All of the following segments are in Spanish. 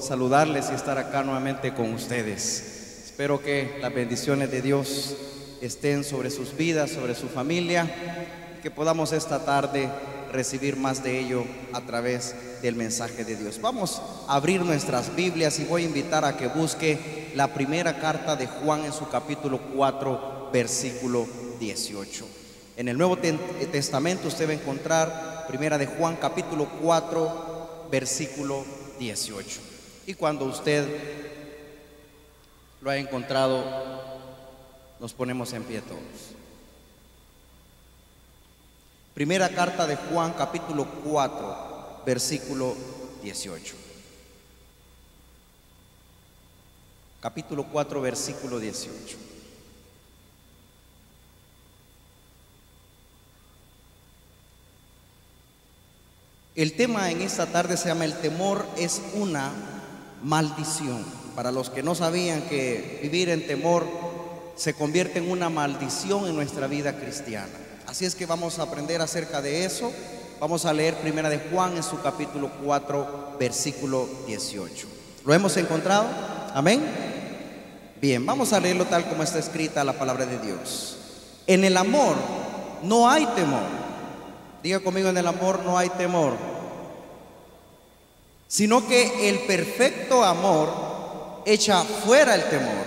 saludarles y estar acá nuevamente con ustedes. Espero que las bendiciones de Dios estén sobre sus vidas, sobre su familia, que podamos esta tarde recibir más de ello a través del mensaje de Dios. Vamos a abrir nuestras Biblias y voy a invitar a que busque la primera carta de Juan en su capítulo 4, versículo 18. En el Nuevo Testamento usted va a encontrar primera de Juan capítulo 4, versículo 18. Y cuando usted lo ha encontrado, nos ponemos en pie todos. Primera carta de Juan, capítulo 4, versículo 18. Capítulo 4, versículo 18. El tema en esta tarde se llama: el temor es una maldición. Para los que no sabían que vivir en temor se convierte en una maldición en nuestra vida cristiana. Así es que vamos a aprender acerca de eso. Vamos a leer primera de Juan en su capítulo 4, versículo 18. ¿Lo hemos encontrado? Amén. Bien, vamos a leerlo tal como está escrita la palabra de Dios. En el amor no hay temor. Diga conmigo: en el amor no hay temor, sino que el perfecto amor echa fuera el temor,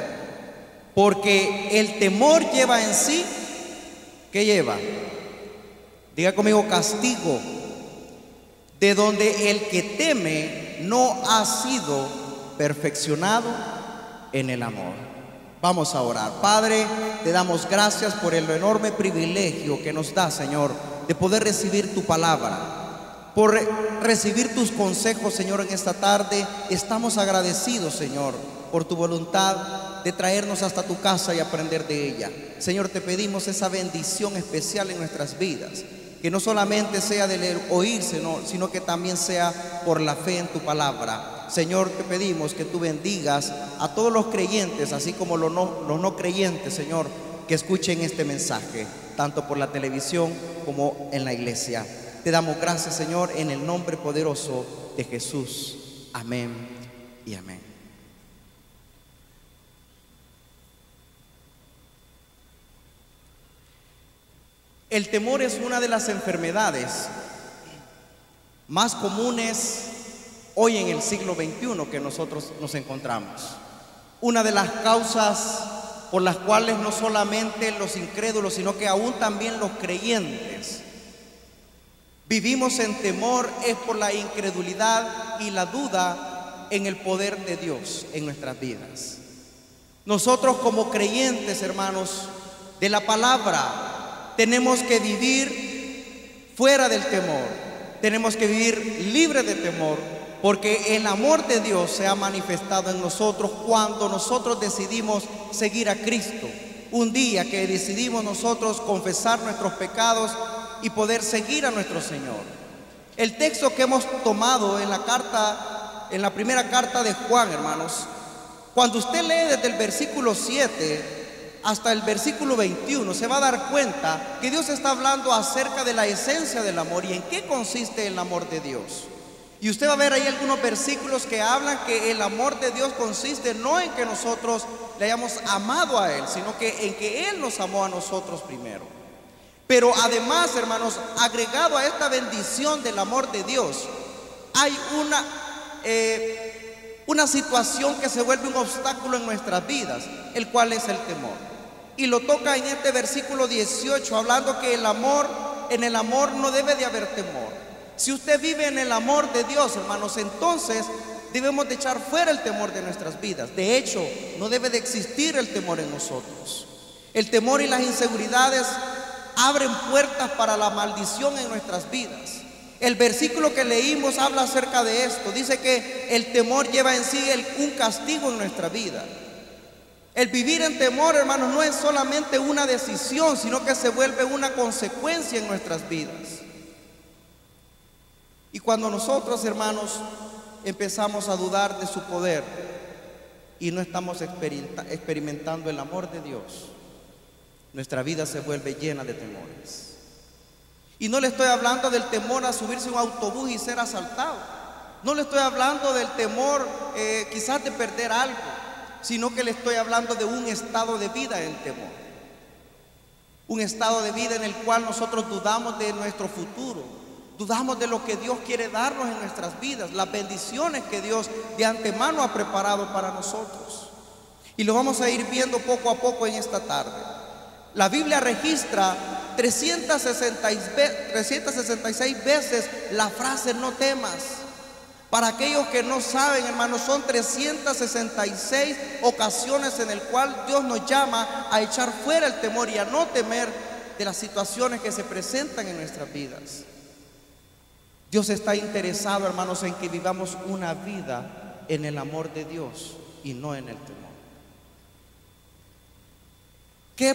porque el temor lleva en sí, ¿qué lleva? Diga conmigo: castigo, de donde el que teme no ha sido perfeccionado en el amor. Vamos a orar. Padre, te damos gracias por el enorme privilegio que nos da, Señor, de poder recibir tu palabra, por recibir tus consejos, Señor, en esta tarde. Estamos agradecidos, Señor, por tu voluntad de traernos hasta tu casa y aprender de ella. Señor, te pedimos esa bendición especial en nuestras vidas, que no solamente sea del oír, sino que también sea por la fe en tu palabra. Señor, te pedimos que tú bendigas a todos los creyentes, así como los no creyentes, Señor, que escuchen este mensaje, tanto por la televisión como en la iglesia. Te damos gracias, Señor, en el nombre poderoso de Jesús. Amén y amén. El temor es una de las enfermedades más comunes hoy en el siglo XXI que nosotros nos encontramos. Una de las causas por las cuales no solamente los incrédulos, sino que aún también los creyentes vivimos en temor es por la incredulidad y la duda en el poder de Dios en nuestras vidas. Nosotros como creyentes, hermanos, de la palabra, tenemos que vivir fuera del temor, tenemos que vivir libre de temor, porque el amor de Dios se ha manifestado en nosotros cuando nosotros decidimos seguir a Cristo. Un día que decidimos nosotros confesar nuestros pecados y poder seguir a nuestro Señor. El texto que hemos tomado en la primera carta de Juan, hermanos, cuando usted lee desde el versículo 7 hasta el versículo 21, se va a dar cuenta que Dios está hablando acerca de la esencia del amor y en qué consiste el amor de Dios. Y usted va a ver ahí algunos versículos que hablan que el amor de Dios consiste no en que nosotros le hayamos amado a Él, sino que en que Él nos amó a nosotros primero. Pero además, hermanos, agregado a esta bendición del amor de Dios, hay una situación que se vuelve un obstáculo en nuestras vidas, el cual es el temor. Y lo toca en este versículo 18, hablando que en el amor no debe de haber temor. Si usted vive en el amor de Dios, hermanos, entonces debemos de echar fuera el temor de nuestras vidas. De hecho, no debe de existir el temor en nosotros. El temor y las inseguridades abren puertas para la maldición en nuestras vidas. El versículo que leímos habla acerca de esto. Dice que el temor lleva en sí un castigo en nuestra vida. El vivir en temor, hermanos, no es solamente una decisión, sino que se vuelve una consecuencia en nuestras vidas. Y cuando nosotros, hermanos, empezamos a dudar de su poder y no estamos experimentando el amor de Dios, nuestra vida se vuelve llena de temores. Y no le estoy hablando del temor a subirse a un autobús y ser asaltado. No le estoy hablando del temor quizás de perder algo, sino que le estoy hablando de un estado de vida en temor. Un estado de vida en el cual nosotros dudamos de nuestro futuro, dudamos de lo que Dios quiere darnos en nuestras vidas, las bendiciones que Dios de antemano ha preparado para nosotros. Y lo vamos a ir viendo poco a poco en esta tarde. La Biblia registra 366 veces la frase no temas. Para aquellos que no saben, hermanos, son 366 ocasiones en el cual Dios nos llama a echar fuera el temor y a no temer de las situaciones que se presentan en nuestras vidas. Dios está interesado, hermanos, en que vivamos una vida en el amor de Dios y no en el temor. ¿Qué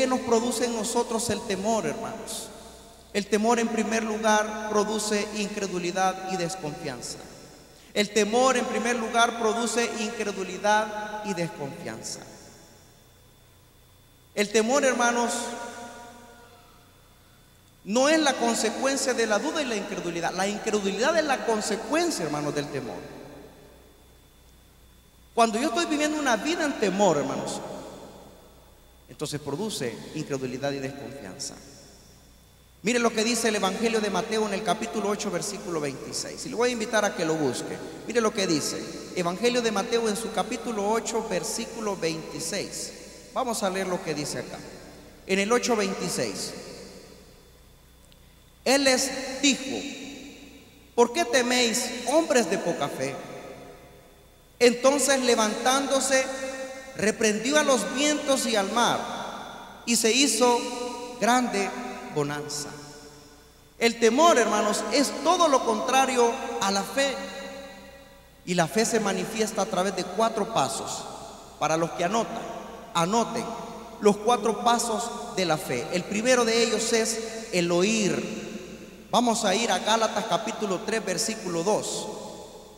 nos produce en nosotros el temor, hermanos? El temor, en primer lugar, produce incredulidad y desconfianza. El temor, en primer lugar, produce incredulidad y desconfianza. El temor, hermanos, no es la consecuencia de la duda y la incredulidad. La incredulidad es la consecuencia, hermanos, del temor. Cuando yo estoy viviendo una vida en temor, hermanos, entonces produce incredulidad y desconfianza. Mire lo que dice el Evangelio de Mateo en el capítulo 8, versículo 26. Y le voy a invitar a que lo busque. Mire lo que dice. Evangelio de Mateo en su capítulo 8, versículo 26. Vamos a leer lo que dice acá. En el 8:26. Él les dijo: ¿por qué teméis, hombres de poca fe? Entonces, levantándose, reprendió a los vientos y al mar, y se hizo grande bonanza. El temor, hermanos, es todo lo contrario a la fe. Y la fe se manifiesta a través de 4 pasos. Para los que anoten los 4 pasos de la fe. El primero de ellos es el oír. Vamos a ir a Gálatas capítulo 3, versículo 2.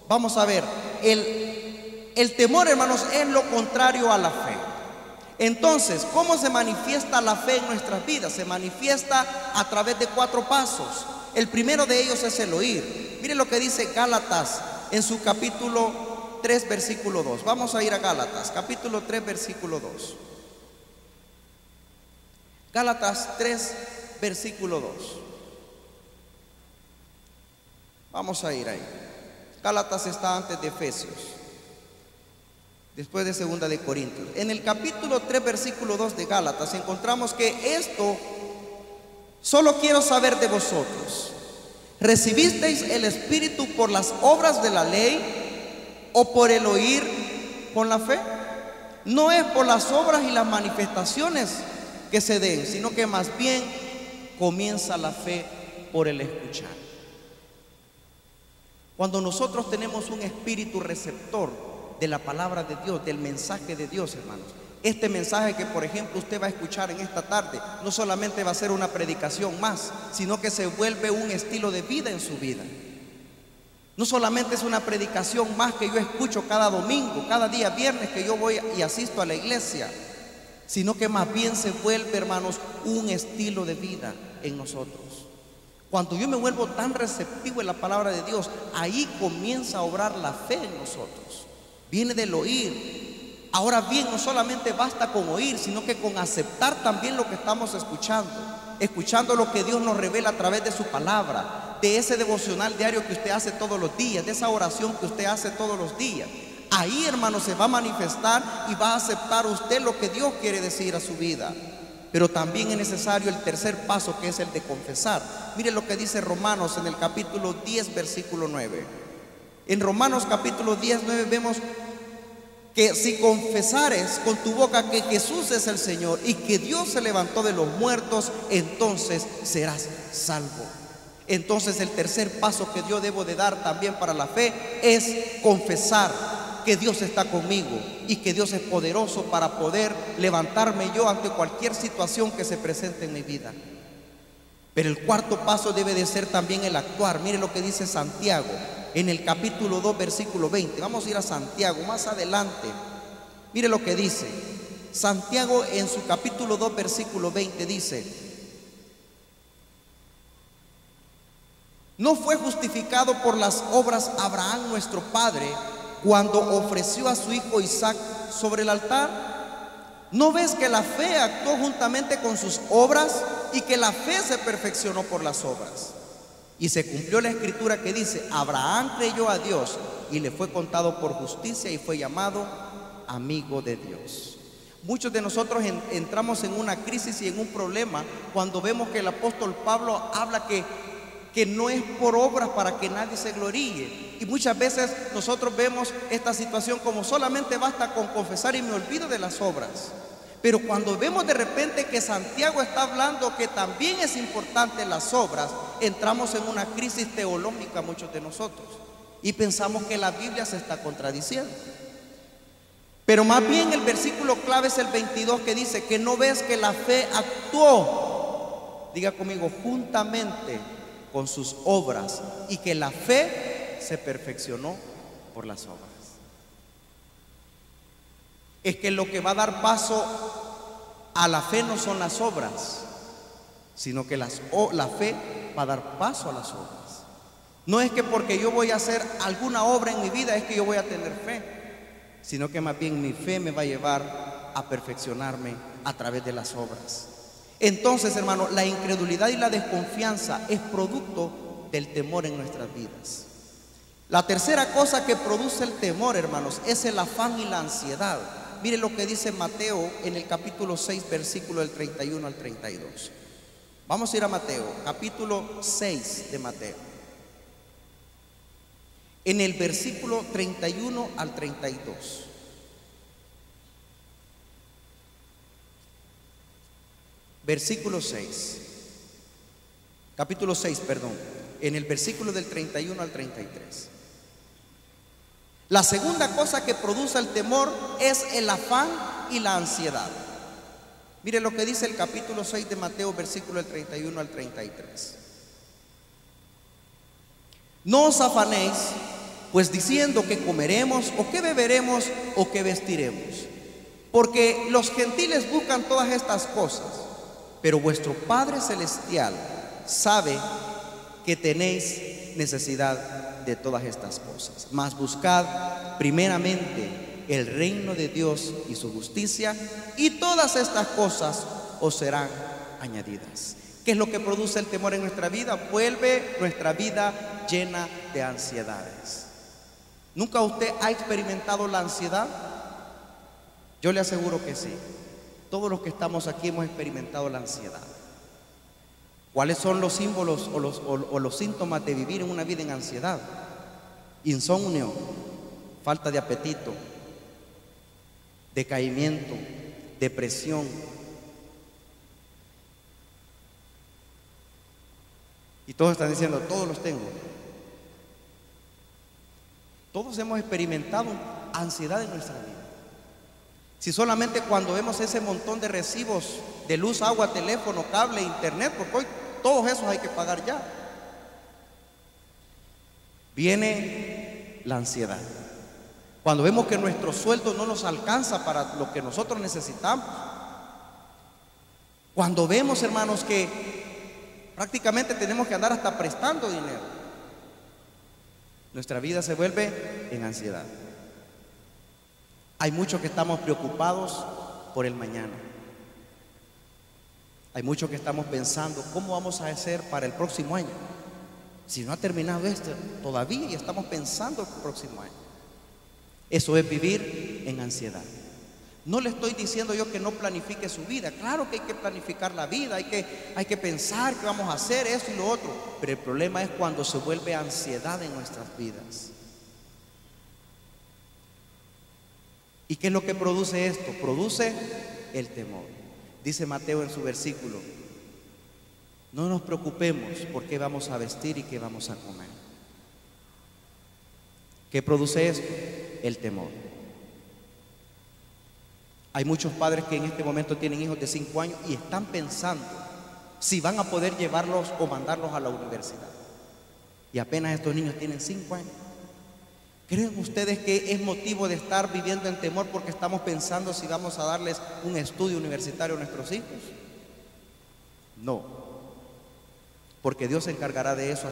Vamos a ver, el temor, hermanos, es lo contrario a la fe. Entonces, ¿cómo se manifiesta la fe en nuestras vidas? Se manifiesta a través de 4 pasos. El primero de ellos es el oír. Mire lo que dice Gálatas en su capítulo 3, versículo 2. Vamos a ir a Gálatas, capítulo 3, versículo 2. Gálatas 3, versículo 2. Vamos a ir ahí. Gálatas está antes de Efesios, después de 2 de Corintios. En el capítulo 3, versículo 2 de Gálatas encontramos que esto solo quiero saber de vosotros: ¿recibisteis el Espíritu por las obras de la ley o por el oír con la fe? No es por las obras y las manifestaciones que se den, sino que más bien comienza la fe por el escuchar. Cuando nosotros tenemos un espíritu receptor de la palabra de Dios, del mensaje de Dios, hermanos, este mensaje que, por ejemplo, usted va a escuchar en esta tarde, no solamente va a ser una predicación más, sino que se vuelve un estilo de vida en su vida. No solamente es una predicación más que yo escucho cada domingo, cada día viernes que yo voy y asisto a la iglesia, sino que más bien se vuelve, hermanos, un estilo de vida en nosotros. Cuando yo me vuelvo tan receptivo en la palabra de Dios, ahí comienza a obrar la fe en nosotros. Viene del oír. Ahora bien, no solamente basta con oír, sino que con aceptar también lo que estamos escuchando lo que Dios nos revela a través de su palabra, de ese devocional diario que usted hace todos los días, de esa oración que usted hace todos los días. Ahí, hermano, se va a manifestar y va a aceptar usted lo que Dios quiere decir a su vida. Pero también es necesario el tercer paso, que es el de confesar. Mire lo que dice Romanos en el capítulo 10, versículo 9. En Romanos capítulo 10, 9 vemos que si confesares con tu boca que Jesús es el Señor y que Dios se levantó de los muertos, entonces serás salvo. Entonces el tercer paso que yo debo de dar también para la fe es confesar que Dios está conmigo y que Dios es poderoso para poder levantarme yo ante cualquier situación que se presente en mi vida. Pero el cuarto paso debe de ser también el actuar. Mire lo que dice Santiago en el capítulo 2, versículo 20. Vamos a ir a Santiago más adelante. Mire lo que dice Santiago en su capítulo 2, versículo 20. Dice: ¿No fue justificado por las obras Abraham nuestro padre cuando ofreció a su hijo Isaac sobre el altar? ¿No ves que la fe actuó juntamente con sus obras y que la fe se perfeccionó por las obras? Y se cumplió la escritura que dice: Abraham creyó a Dios y le fue contado por justicia y fue llamado amigo de Dios. Muchos de nosotros entramos en una crisis y en un problema cuando vemos que el apóstol Pablo habla que no es por obras para que nadie se gloríe. Y muchas veces nosotros vemos esta situación como solamente basta con confesar y me olvido de las obras. Pero cuando vemos de repente que Santiago está hablando que también es importante las obras, entramos en una crisis teológica muchos de nosotros y pensamos que la Biblia se está contradiciendo. Pero más bien el versículo clave es el 22, que dice que no ves que la fe actuó, diga conmigo, juntamente con sus obras, y que la fe se perfeccionó por las obras. Es que lo que va a dar paso a la fe no son las obras, sino que la fe va a dar paso a las obras. No es que porque yo voy a hacer alguna obra en mi vida es que yo voy a tener fe, sino que más bien mi fe me va a llevar a perfeccionarme a través de las obras. Entonces, hermano, la incredulidad y la desconfianza es producto del temor en nuestras vidas. La tercera cosa que produce el temor, hermanos, es el afán y la ansiedad. Mire lo que dice Mateo en el capítulo 6, versículo del 31 al 32. Vamos a ir a Mateo, capítulo 6 de Mateo. En el versículo 31 al 32. Versículo 6. Capítulo 6, perdón. En el versículo del 31 al 33. La segunda cosa que produce el temor es el afán y la ansiedad. Mire lo que dice el capítulo 6 de Mateo, versículo del 31 al 33. No os afanéis, pues diciendo que comeremos, o que beberemos, o que vestiremos. Porque los gentiles buscan todas estas cosas, pero vuestro Padre Celestial sabe que tenéis necesidad de todas estas cosas. Mas buscad primeramente el reino de Dios y su justicia, y todas estas cosas os serán añadidas. ¿Qué es lo que produce el temor en nuestra vida? Vuelve nuestra vida llena de ansiedades. ¿Nunca usted ha experimentado la ansiedad? Yo le aseguro que sí. Todos los que estamos aquí hemos experimentado la ansiedad. ¿Cuáles son los símbolos o los síntomas de vivir en una vida en ansiedad? Insomnio, falta de apetito, decaimiento, depresión. Y todos están diciendo, todos los tengo. Todos hemos experimentado ansiedad en nuestra vida. Si solamente cuando vemos ese montón de recibos de luz, agua, teléfono, cable, internet, porque hoy todos esos hay que pagar ya, viene la ansiedad. Cuando vemos que nuestro sueldo no nos alcanza para lo que nosotros necesitamos. Cuando vemos, hermanos, que prácticamente tenemos que andar hasta prestando dinero, nuestra vida se vuelve en ansiedad. Hay muchos que estamos preocupados por el mañana. Hay muchos que estamos pensando, ¿cómo vamos a hacer para el próximo año? Si no ha terminado este todavía y estamos pensando el próximo año. Eso es vivir en ansiedad. No le estoy diciendo yo que no planifique su vida. Claro que hay que planificar la vida, hay que pensar que vamos a hacer eso y lo otro. Pero el problema es cuando se vuelve ansiedad en nuestras vidas. ¿Y qué es lo que produce esto? Produce el temor. Dice Mateo en su versículo: no nos preocupemos por qué vamos a vestir y qué vamos a comer. ¿Qué produce esto? El temor. Hay muchos padres que en este momento tienen hijos de 5 años y están pensando si van a poder llevarlos o mandarlos a la universidad. Y apenas estos niños tienen 5 años. ¿Creen ustedes que es motivo de estar viviendo en temor porque estamos pensando si vamos a darles un estudio universitario a nuestros hijos? No, porque Dios se encargará de eso.